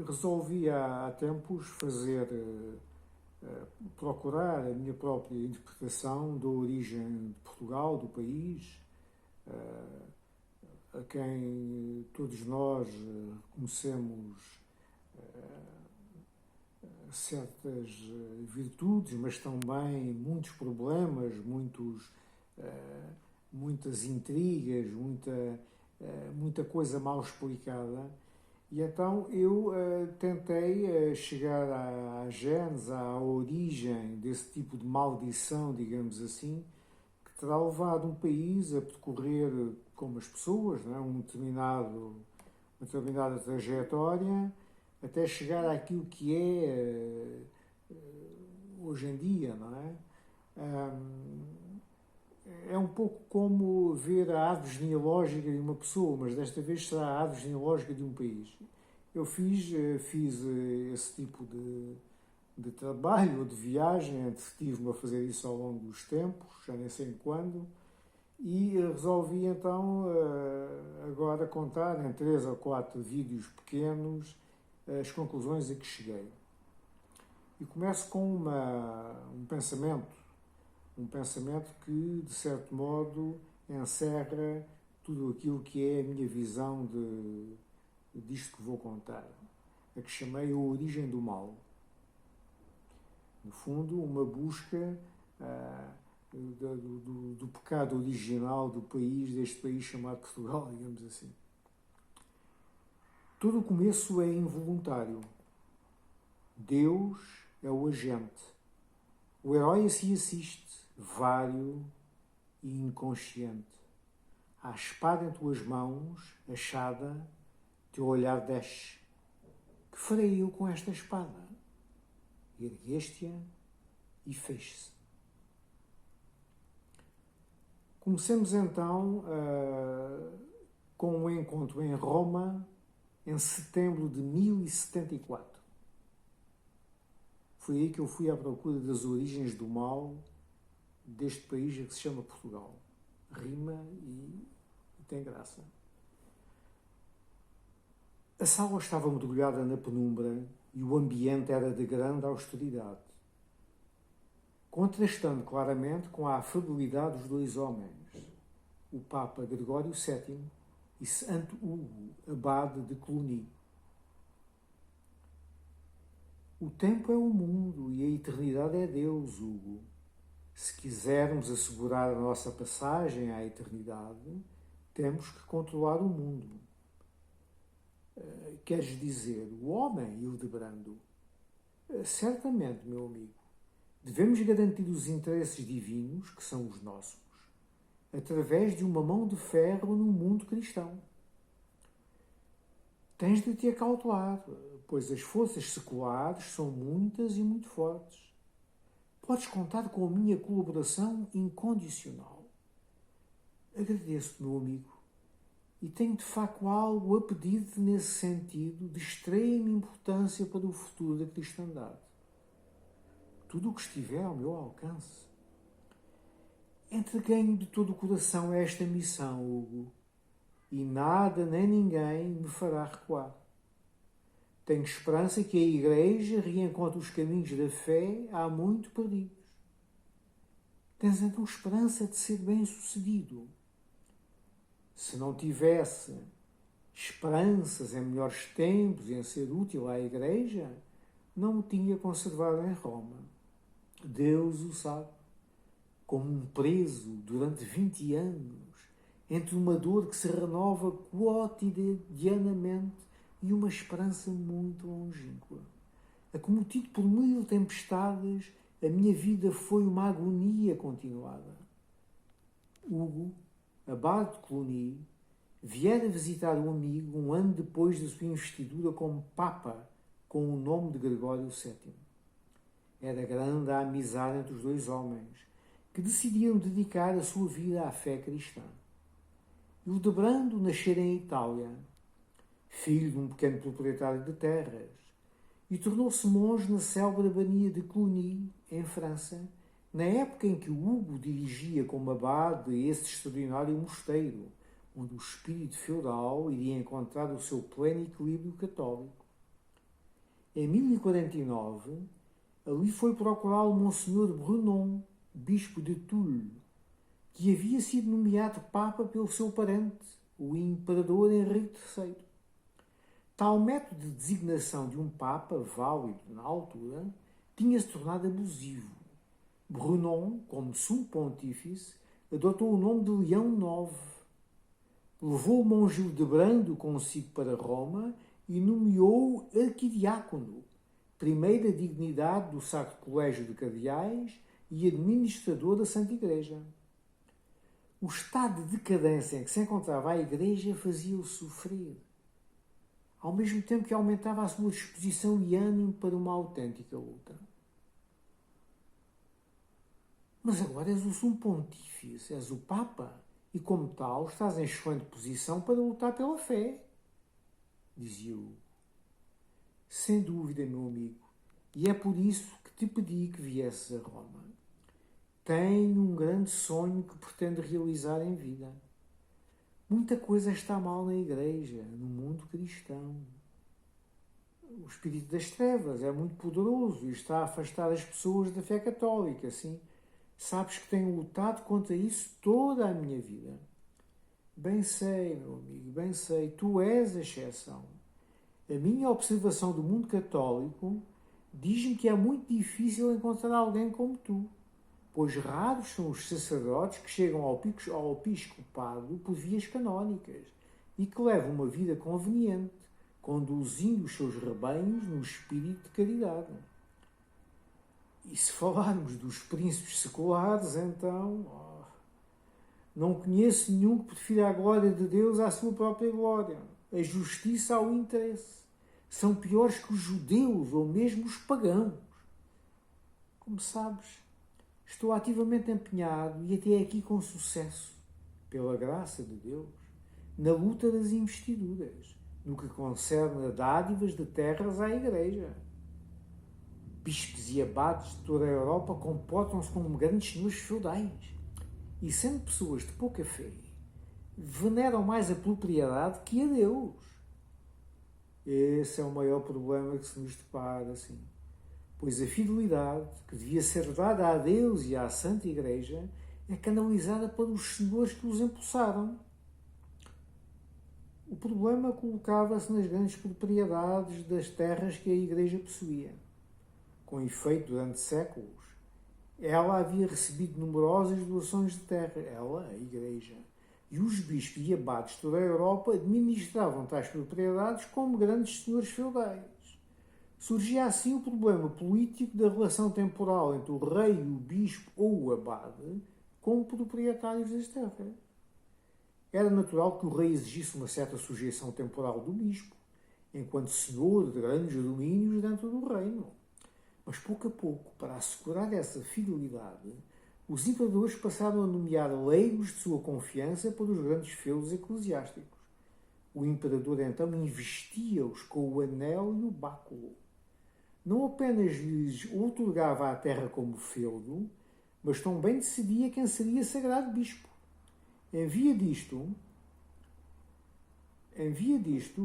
Resolvi há tempos procurar a minha própria interpretação da origem de Portugal, do país, a quem todos nós conhecemos certas virtudes, mas também muitos problemas, muitas intrigas, muita coisa mal explicada. E então eu tentei chegar à gênese, à origem desse tipo de maldição, digamos assim, que terá levado um país a percorrer, como as pessoas, não é? Uma determinada trajetória, até chegar àquilo que é hoje em dia, não é? É um pouco como ver a árvore genealógica de uma pessoa, mas desta vez será a árvore genealógica de um país. Eu fiz esse tipo de trabalho ou de viagem, entretive-me a fazer isso ao longo dos tempos, já nem sei quando, e resolvi então agora contar em 3 ou 4 vídeos pequenos as conclusões a que cheguei. E começo com um pensamento que, de certo modo, encerra tudo aquilo que é a minha visão disto que vou contar, a que chamei a origem do mal. No fundo, uma busca do pecado original deste país chamado Portugal, digamos assim. Todo o começo é involuntário. Deus é o agente. O herói assim assiste, vário e inconsciente. A espada em tuas mãos, achada, teu olhar desce. Que farei eu com esta espada? Ergueste-a e fez-se. Comecemos então com um encontro em Roma em setembro de 1074. Foi aí que eu fui à procura das origens do mal deste país que se chama Portugal. Rima e tem graça. A sala estava mergulhada na penumbra e o ambiente era de grande austeridade, contrastando claramente com a afabilidade dos 2 homens, o Papa Gregório VII e Santo Hugo, abade de Cluny. O tempo é o mundo e a eternidade é Deus, Hugo. Se quisermos assegurar a nossa passagem à eternidade, temos que controlar o mundo. Queres dizer, o homem, Hildebrando? Certamente, meu amigo. Devemos garantir os interesses divinos, que são os nossos, através de uma mão de ferro no mundo cristão. Tens de te acautelar, pois as forças seculares são muitas e muito fortes. Podes contar com a minha colaboração incondicional. Agradeço-te, meu amigo, e tenho de facto algo a pedir-te nesse sentido de extrema importância para o futuro da cristandade. Tudo o que estiver ao meu alcance. Entreguei-me de todo o coração a esta missão, Hugo, e nada nem ninguém me fará recuar. Tenho esperança que a Igreja reencontre os caminhos da fé há muito perdidos. Tens então esperança de ser bem-sucedido. Se não tivesse esperanças em melhores tempos e em ser útil à Igreja, não me tinha conservado em Roma. Deus o sabe. Como um preso durante 20 anos, entre uma dor que se renova quotidianamente e uma esperança muito longínqua. Acometido por 1000 tempestades, a minha vida foi uma agonia continuada. Hugo, abade de Cluny, viera visitar um amigo 1 ano depois da sua investidura como Papa, com o nome de Gregório VII. Era grande a amizade entre os 2 homens, que decidiram dedicar a sua vida à fé cristã. Hildebrando nascera em Itália, filho de um pequeno proprietário de terras, e tornou-se monge na célebre abania de Cluny, em França, na época em que Hugo dirigia como abade esse extraordinário mosteiro, onde o espírito feudal iria encontrar o seu pleno equilíbrio católico. Em 1049, ali foi procurá-lo Monsenhor Brunon, bispo de Toul, que havia sido nomeado Papa pelo seu parente, o Imperador Henrique III. Tal método de designação de um Papa, válido na altura, tinha-se tornado abusivo. Brunon, como sumo pontífice, adotou o nome de Leão IX. Levou o monge Hildebrando consigo para Roma e nomeou-o arquidiácono, primeira dignidade do Sacro Colégio de Cardeais e administrador da Santa Igreja. O estado de decadência em que se encontrava a Igreja fazia-o sofrer, ao mesmo tempo que aumentava a sua disposição e ânimo para uma autêntica luta. Mas agora és o sumo pontífice, és o Papa, e como tal estás em excelente posição para lutar pela fé, dizia-o. Sem dúvida, meu amigo, e é por isso que te pedi que viesses a Roma. Tenho um grande sonho que pretendo realizar em vida. Muita coisa está mal na Igreja, no mundo cristão. O espírito das trevas é muito poderoso e está a afastar as pessoas da fé católica, sim. Sabes que tenho lutado contra isso toda a minha vida. Bem sei, meu amigo, bem sei, tu és a exceção. A minha observação do mundo católico diz-me que é muito difícil encontrar alguém como tu, pois raros são os sacerdotes que chegam ao episcopado por vias canónicas e que levam uma vida conveniente, conduzindo os seus rebanhos no espírito de caridade. E se falarmos dos príncipes seculares, então, não conheço nenhum que prefira a glória de Deus à sua própria glória, a justiça ao interesse. São piores que os judeus ou mesmo os pagãos. Como sabes, estou ativamente empenhado e até aqui com sucesso, pela graça de Deus, na luta das investiduras, no que concerne a dádivas de terras à Igreja. Bispos e abades de toda a Europa comportam-se como grandes senhores feudais e, sendo pessoas de pouca fé, veneram mais a propriedade que a Deus. Esse é o maior problema que se nos depara, assim. Pois a fidelidade, que devia ser dada a Deus e à Santa Igreja, é canalizada para os senhores que os impulsaram. O problema colocava-se nas grandes propriedades das terras que a Igreja possuía. Com efeito, durante séculos, ela havia recebido numerosas doações de terra, ela, a Igreja, e os bispos e abades de toda a Europa administravam tais propriedades como grandes senhores feudais. Surgia assim o problema político da relação temporal entre o rei, o bispo ou o abade como proprietários das terras. Era natural que o rei exigisse uma certa sujeição temporal do bispo, enquanto senhor de grandes domínios dentro do reino. Mas pouco a pouco, para assegurar essa fidelidade, os imperadores passaram a nomear leigos de sua confiança para os grandes feudos eclesiásticos. O imperador então investia-os com o anel e o báculo. Não apenas lhes outorgava a terra como feudo, mas também decidia quem seria sagrado bispo. Em via disto,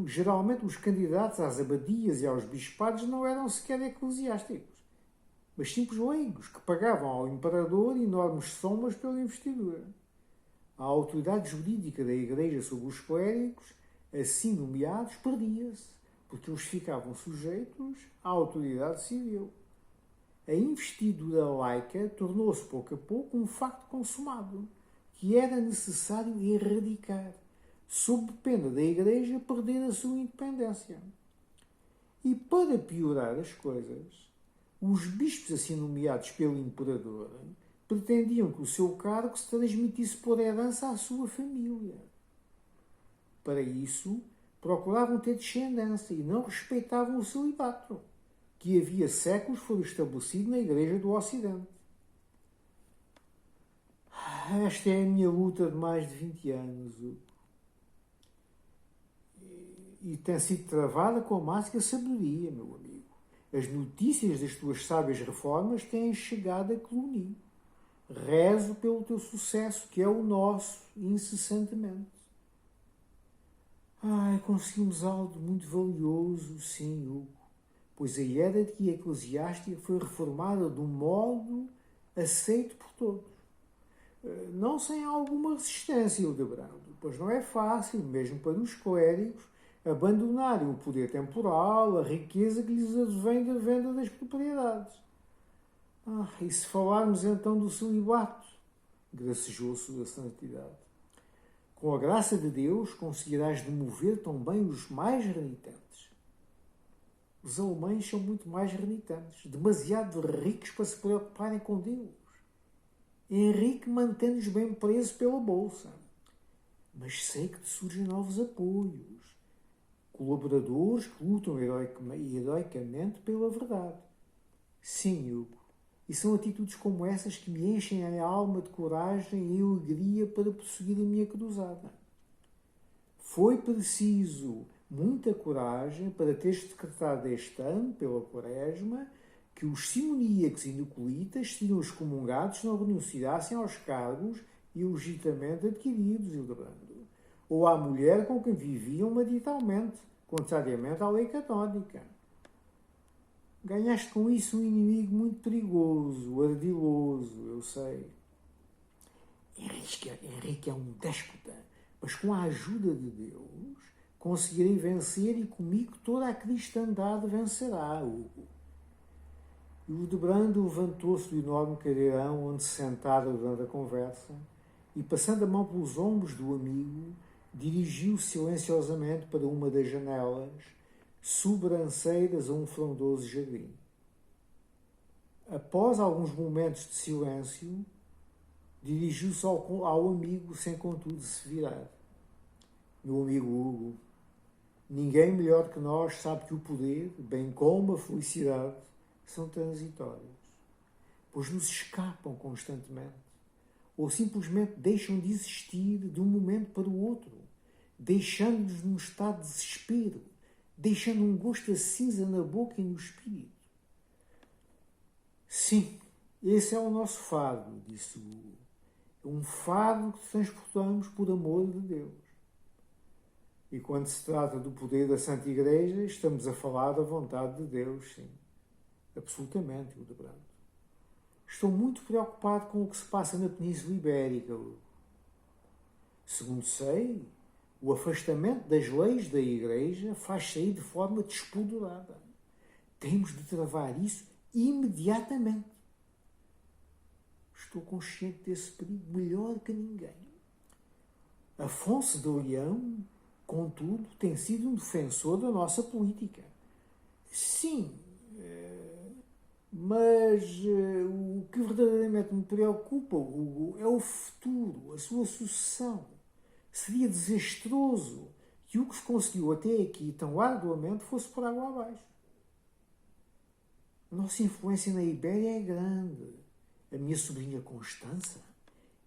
geralmente os candidatos às abadias e aos bispados não eram sequer eclesiásticos, mas simples leigos que pagavam ao imperador enormes somas pela investidura. A autoridade jurídica da Igreja sobre os clérigos, assim nomeados, perdia-se, porque eles ficavam sujeitos à autoridade civil. A investidura laica tornou-se pouco a pouco um facto consumado, que era necessário erradicar, sob pena da Igreja perder a sua independência. E para piorar as coisas, os bispos assim nomeados pelo imperador pretendiam que o seu cargo se transmitisse por herança à sua família. Para isso, procuravam ter descendência e não respeitavam o celibato, que havia séculos foi estabelecido na Igreja do Ocidente. Esta é a minha luta de mais de 20 anos, e tem sido travada com a máxima sabedoria, meu amigo. As notícias das tuas sábias reformas têm chegado a Cluny. Rezo pelo teu sucesso, que é o nosso, incessantemente. Conseguimos algo muito valioso, sim, Hugo. pois a hierarquia eclesiástica foi reformada de um modo aceito por todos. Não sem alguma resistência, Hildebrando, pois não é fácil, mesmo para os clérigos, abandonarem o poder temporal, a riqueza que lhes advém da venda das propriedades. E se falarmos então do celibato, gracejou sua santidade. Com a graça de Deus conseguirás demover também os mais renitentes. Os alemães são muito mais renitentes, demasiado ricos para se preocuparem com Deus. Henrique mantém-nos bem presos pela bolsa. Mas sei que te surgem novos apoios, colaboradores que lutam heroicamente pela verdade. Sim, Hugo, e são atitudes como essas que me enchem a alma de coragem e alegria para prosseguir a minha cruzada. Foi preciso muita coragem para teres decretado este ano, pela Quaresma, que os simoníacos e nicolitas seriam excomungados se não renunciassem aos cargos ilegitamente adquiridos, Hildebrando, ou à mulher com quem viviam maritalmente, contrariamente à lei católica. Ganhaste com isso um inimigo muito perigoso, ardiloso, eu sei. Henrique é um déspota, mas com a ajuda de Deus conseguirei vencer e comigo toda a cristandade vencerá, Hugo. E o Hildebrando levantou-se do enorme cadeirão onde se sentara durante a conversa e, passando a mão pelos ombros do amigo, dirigiu-se silenciosamente para uma das janelas, sobranceiras a um frondoso jardim. Após alguns momentos de silêncio, dirigiu-se ao amigo sem contudo se virar. Meu amigo Hugo, ninguém melhor que nós sabe que o poder, bem como a felicidade, são transitórios, pois nos escapam constantemente, ou simplesmente deixam de existir de um momento para o outro, deixando-nos num estado de desespero, deixando um gosto a cinza na boca e no espírito. Sim, esse é o nosso fado, disse Hugo. É um fado que transportamos por amor de Deus. E quando se trata do poder da Santa Igreja, estamos a falar da vontade de Deus, sim. Absolutamente, Hildebrando. Estou muito preocupado com o que se passa na Península Ibérica. Segundo sei, o afastamento das leis da Igreja faz sair de forma despoderada. Temos de travar isso imediatamente. Estou consciente desse perigo melhor que ninguém. Afonso de Leão, contudo, tem sido um defensor da nossa política. Sim, mas o que verdadeiramente me preocupa, Hugo, é o futuro, a sua sucessão. Seria desastroso que o que se conseguiu até aqui tão arduamente fosse por água abaixo. A nossa influência na Ibéria é grande. A minha sobrinha Constança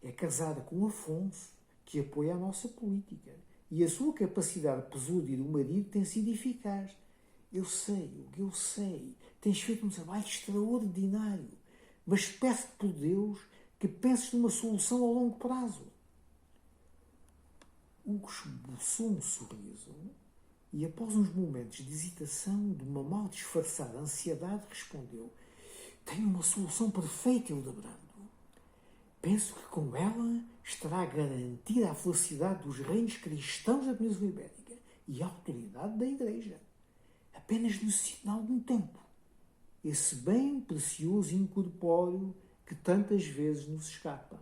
é casada com Afonso, que apoia a nossa política. E a sua capacidade de persuadir o marido tem sido eficaz. Eu sei, Hugo, eu sei. Tens feito um trabalho extraordinário. Mas peço-te por Deus que penses numa solução a longo prazo. Hugo esboçou um sorriso e, após uns momentos de hesitação, de uma mal disfarçada ansiedade, respondeu: tenho uma solução perfeita, Hildebrando. Penso que com ela estará garantida a felicidade dos reinos cristãos da Península Ibérica e a autoridade da Igreja. Apenas necessito de algum tempo. Esse bem precioso e incorpóreo que tantas vezes nos escapa.